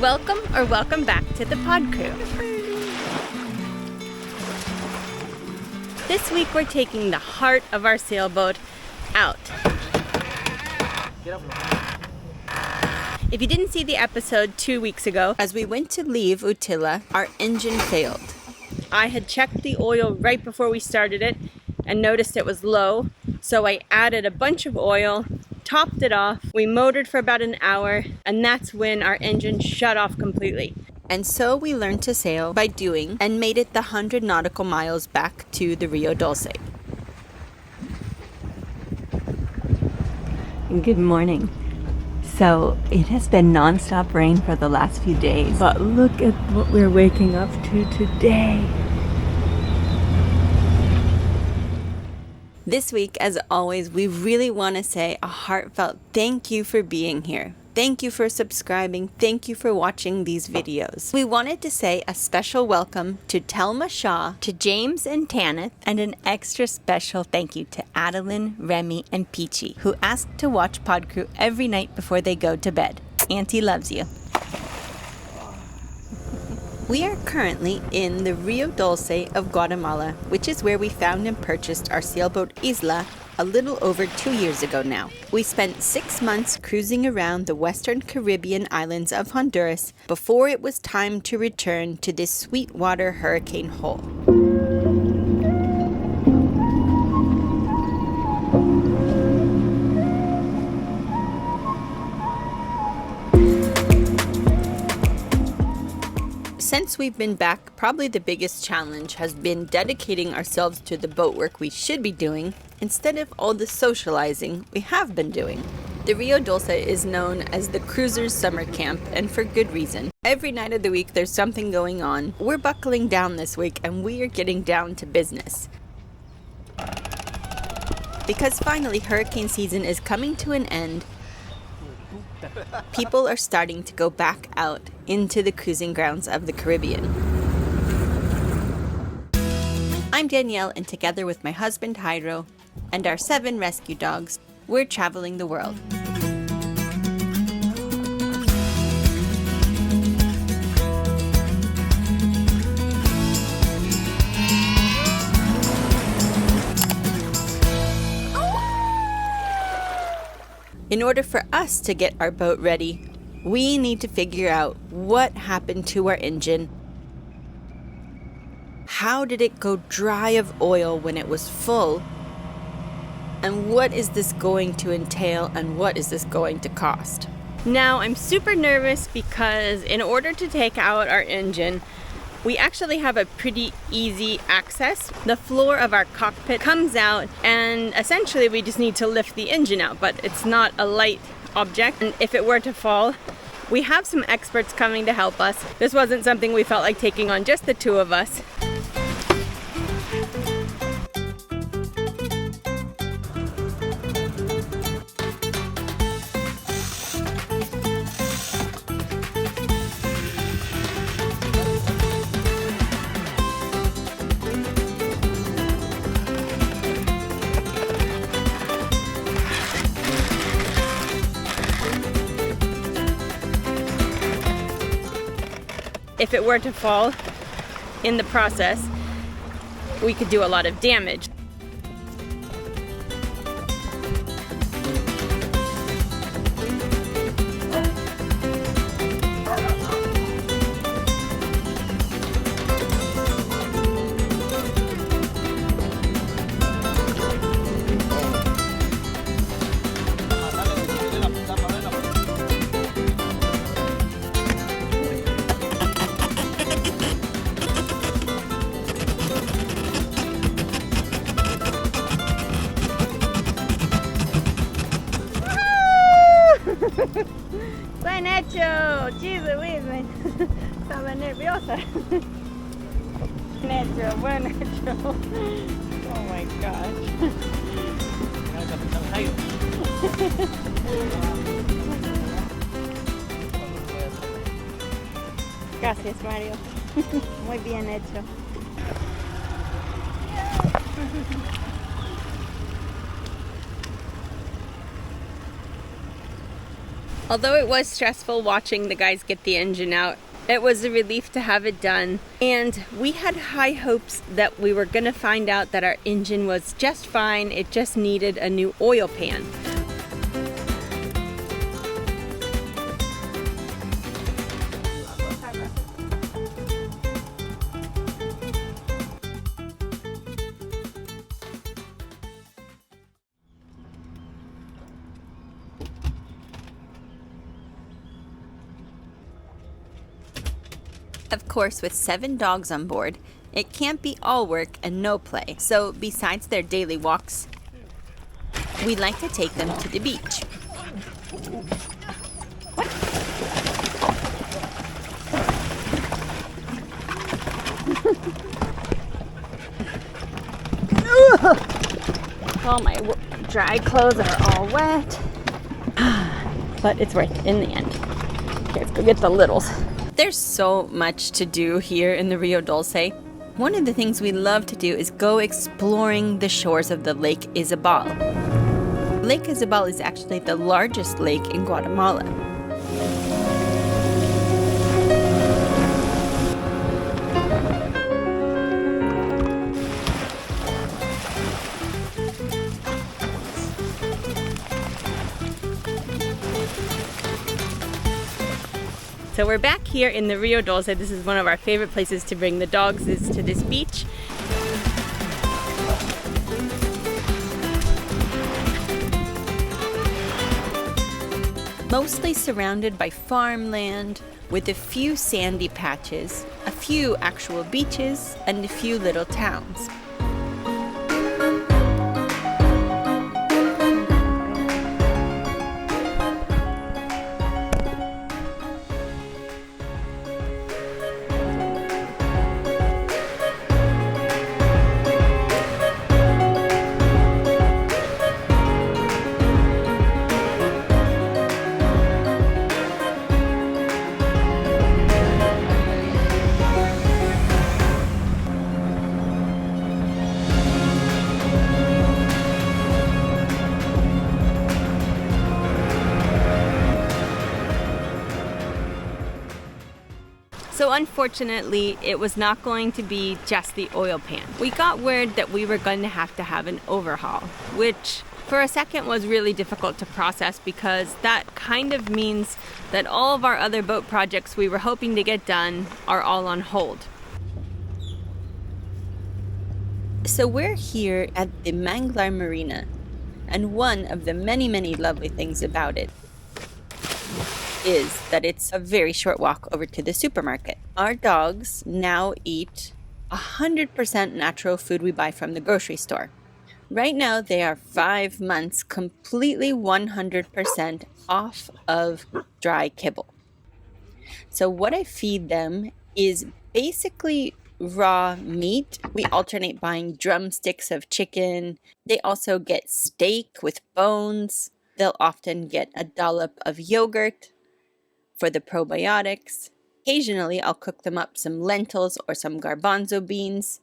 Welcome or welcome back to the Pawed Crew. This week we're taking the heart of our sailboat out. If you didn't see the episode 2 weeks ago, as we went to leave Utila, our engine failed. I had checked the oil right before we started it and noticed it was low, so I added a bunch of oil, topped it off, we motored for about an hour, and that's when our engine shut off completely. And so we learned to sail by doing and made it the 100 nautical miles back to the Rio Dulce. Good morning. So it has been non-stop rain for the last few days, but look at what we're waking up to today. This week, as always, we really want to say a heartfelt thank you for being here. Thank you for subscribing. Thank you for watching these videos. We wanted to say a special welcome to Telma Shaw, to James and Tanith, and an extra special thank you to Adeline, Remy, and Peachy, who asked to watch Pawed Crew every night before they go to bed. Auntie loves you. We are currently in the Rio Dulce of Guatemala, which is where we found and purchased our sailboat Isla a little over 2 years ago now. We spent 6 months cruising around the western Caribbean islands of Honduras before it was time to return to this sweetwater hurricane hole. Since we've been back, probably the biggest challenge has been dedicating ourselves to the boat work we should be doing instead of all the socializing we have been doing. The Rio Dulce is known as the cruisers' summer camp, and for good reason. Every night of the week there's something going on. We're buckling down this week and we are getting down to business. Because finally hurricane season is coming to an end, people are starting to go back out into the cruising grounds of the Caribbean. I'm Danielle, and together with my husband Jairo and our 7 rescue dogs, we're traveling the world. In order for us to get our boat ready, we need to figure out what happened to our engine. How did it go dry of oil when it was full? And what is this going to entail, and what is this going to cost? Now, I'm super nervous because in order to take out our engine, we actually have a pretty easy access. The floor of our cockpit comes out, and essentially we just need to lift the engine out, but it's not a light object, and if it were to fall, we have some experts coming to help us. This wasn't something we felt like taking on just the 2 of us. If it were to fall in the process, we could do a lot of damage. Buen hecho, Jesus, estaba nerviosa. Buen hecho. Oh my gosh. Gracias, Mario. Muy bien hecho. Although it was stressful watching the guys get the engine out, it was a relief to have it done. And we had high hopes that we were gonna find out that our engine was just fine. It just needed a new oil pan. Of course, with 7 dogs on board, it can't be all work and no play. So besides their daily walks, we like to take them to the beach. All my dry clothes are all wet, but it's worth it in the end. Okay, let's go get the littles. There's so much to do here in the Rio Dulce. One of the things we love to do is go exploring the shores of the Lake Izabal. Lake Izabal is actually the largest lake in Guatemala. So we're back here in the Rio Dulce. This is one of our favorite places to bring the dogs, is to this beach. Mostly surrounded by farmland with a few sandy patches, a few actual beaches, and a few little towns. So unfortunately, it was not going to be just the oil pan. We got word that we were going to have an overhaul, which for a second was really difficult to process because that kind of means that all of our other boat projects we were hoping to get done are all on hold. So we're here at the Manglar Marina, and one of the many, many lovely things about it is that it's a very short walk over to the supermarket. Our dogs now eat 100% natural food we buy from the grocery store. Right now, they are 5 months completely 100% off of dry kibble. So what I feed them is basically raw meat. We alternate buying drumsticks of chicken. They also get steak with bones. They'll often get a dollop of yogurt for the probiotics. Occasionally, I'll cook them up some lentils or some garbanzo beans,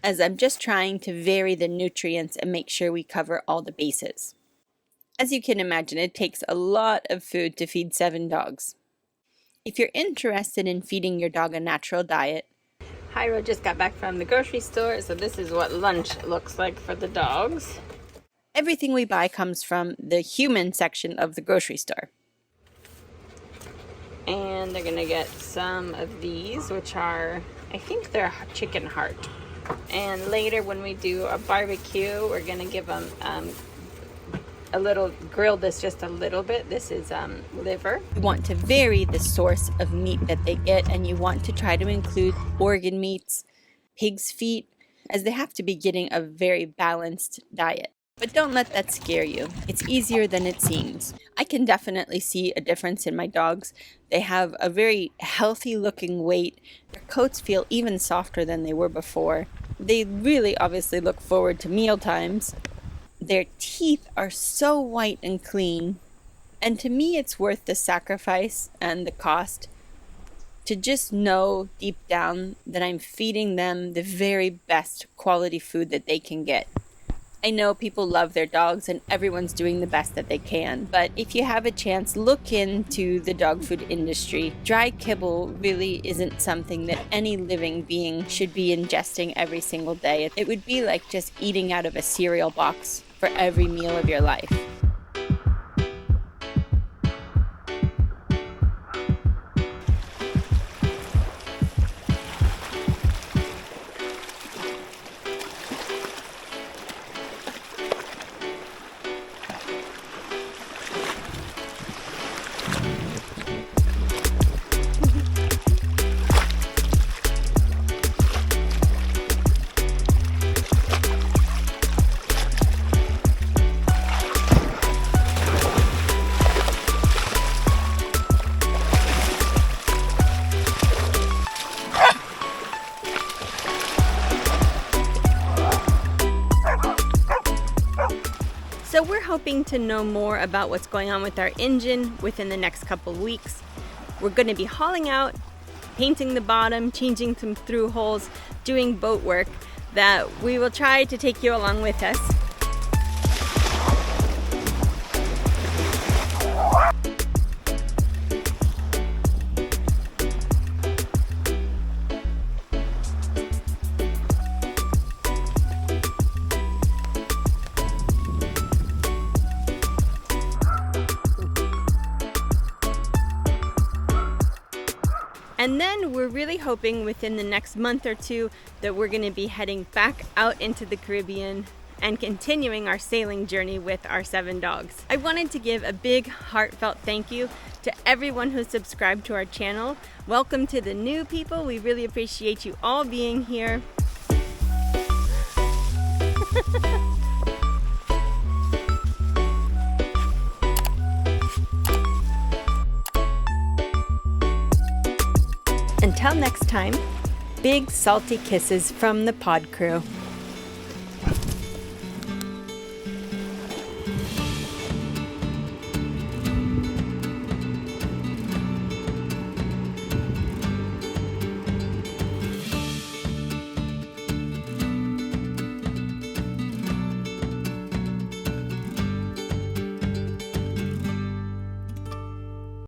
as I'm just trying to vary the nutrients and make sure we cover all the bases. As you can imagine, it takes a lot of food to feed 7 dogs. If you're interested in feeding your dog a natural diet, Hyro just got back from the grocery store, so this is what lunch looks like for the dogs. Everything we buy comes from the human section of the grocery store. And they're gonna get some of these, which are, I think they're chicken heart. And later when we do a barbecue, we're gonna give them grill this just a little bit. This is liver. You want to vary the source of meat that they get, and you want to try to include organ meats, pig's feet, as they have to be getting a very balanced diet. But don't let that scare you. It's easier than it seems. I can definitely see a difference in my dogs. They have a very healthy looking weight. Their coats feel even softer than they were before. They really obviously look forward to meal times. Their teeth are so white and clean. And to me, it's worth the sacrifice and the cost to just know deep down that I'm feeding them the very best quality food that they can get. I know people love their dogs and everyone's doing the best that they can, but if you have a chance, look into the dog food industry. Dry kibble really isn't something that any living being should be ingesting every single day. It would be like just eating out of a cereal box for every meal of your life. So we're hoping to know more about what's going on with our engine within the next couple of weeks. We're going to be hauling out, painting the bottom, changing some through holes, doing boat work that we will try to take you along with us. And then we're really hoping within the next month or two that we're going to be heading back out into the Caribbean and continuing our sailing journey with our 7 dogs. I wanted to give a big heartfelt thank you to everyone who's subscribed to our channel. Welcome to the new people. We really appreciate you all being here. Until next time, big salty kisses from the Pawed Crew.